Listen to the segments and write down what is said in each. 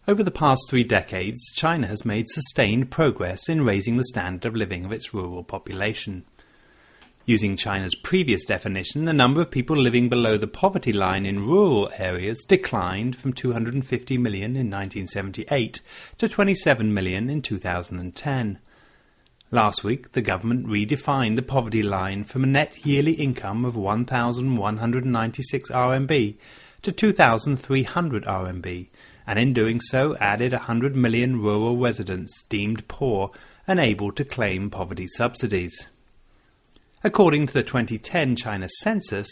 Over the past 3 decades, China has made sustained progress in raising the standard of living of its rural population. Using China's previous definition, the number of people living below the poverty line in rural areas declined from 250 million in 1978 to 27 million in 2010. Last week, the government redefined the poverty line from a net yearly income of 1,196 RMB to 2,300 RMB, and in doing so added 100 million rural residents deemed poor and able to claim poverty subsidies. According to the 2010 China census,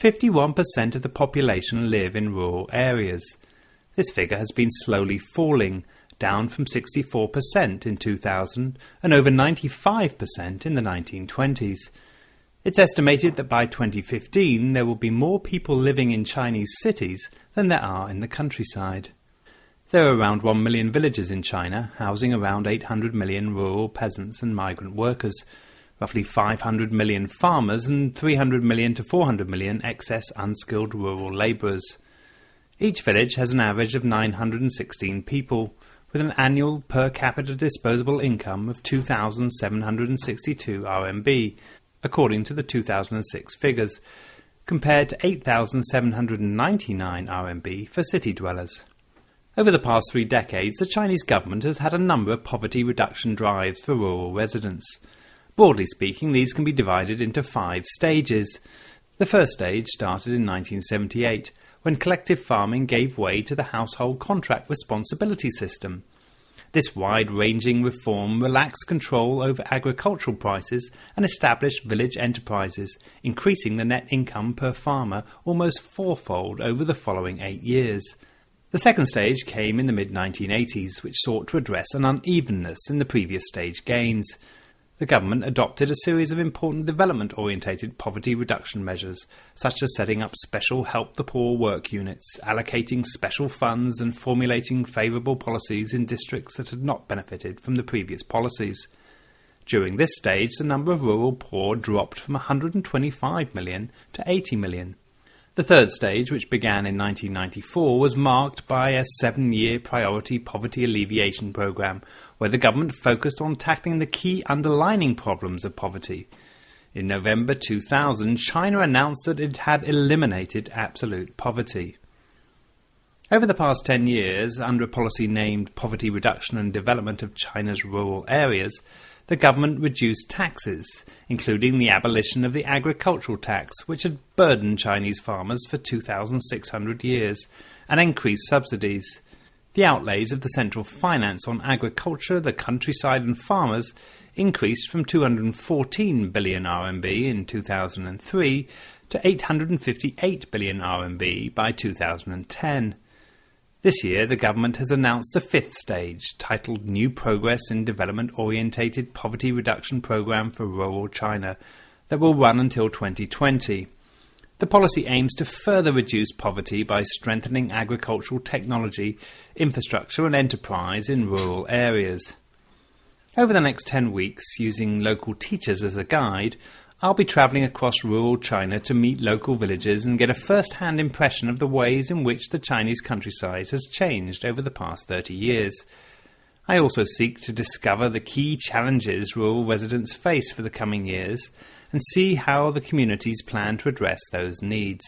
51% of the population live in rural areas. This figure has been slowly falling, down from 64% in 2000 and over 95% in the 1920s. It's estimated that by 2015 there will be more people living in Chinese cities than there are in the countryside. There are around 1 million villages in China, housing around 800 million rural peasants and migrant workers, roughly 500 million farmers and 300 million to 400 million excess unskilled rural labourers. Each village has an average of 916 people, with an annual per capita disposable income of 2,762 RMB, according to the 2006 figures, compared to 8,799 RMB for city dwellers. Over the past 3 decades, the Chinese government has had a number of poverty reduction drives for rural residents. Broadly speaking, these can be divided into 5 stages. The first stage started in 1978, when collective farming gave way to the household contract responsibility system. This wide-ranging reform relaxed control over agricultural prices and established village enterprises, increasing the net income per farmer almost fourfold over the following 8 years. The second stage came in the mid-1980s, which sought to address an unevenness in the previous stage gains. The government adopted a series of important development-orientated poverty reduction measures, such as setting up special Help the Poor work units, allocating special funds and formulating favourable policies in districts that had not benefited from the previous policies. During this stage, the number of rural poor dropped from 125 million to 80 million. The third stage, which began in 1994, was marked by a 7-year priority poverty alleviation programme, where the government focused on tackling the key underlying problems of poverty. In November 2000, China announced that it had eliminated absolute poverty. Over the past 10 years, under a policy named Poverty Reduction and Development of China's Rural Areas, the government reduced taxes, including the abolition of the agricultural tax, which had burdened Chinese farmers for 2,600 years, and increased subsidies. The outlays of the central finance on agriculture, the countryside and farmers increased from 214 billion RMB in 2003 to 858 billion RMB by 2010. This year, the government has announced a 5th stage, titled New Progress in Development-Orientated Poverty Reduction Programme for Rural China, that will run until 2020. The policy aims to further reduce poverty by strengthening agricultural technology, infrastructure and enterprise in rural areas. Over the next 10 weeks, using local teachers as a guide, I'll be travelling across rural China to meet local villagers and get a first-hand impression of the ways in which the Chinese countryside has changed over the past 30 years. I also seek to discover the key challenges rural residents face for the coming years and see how the communities plan to address those needs.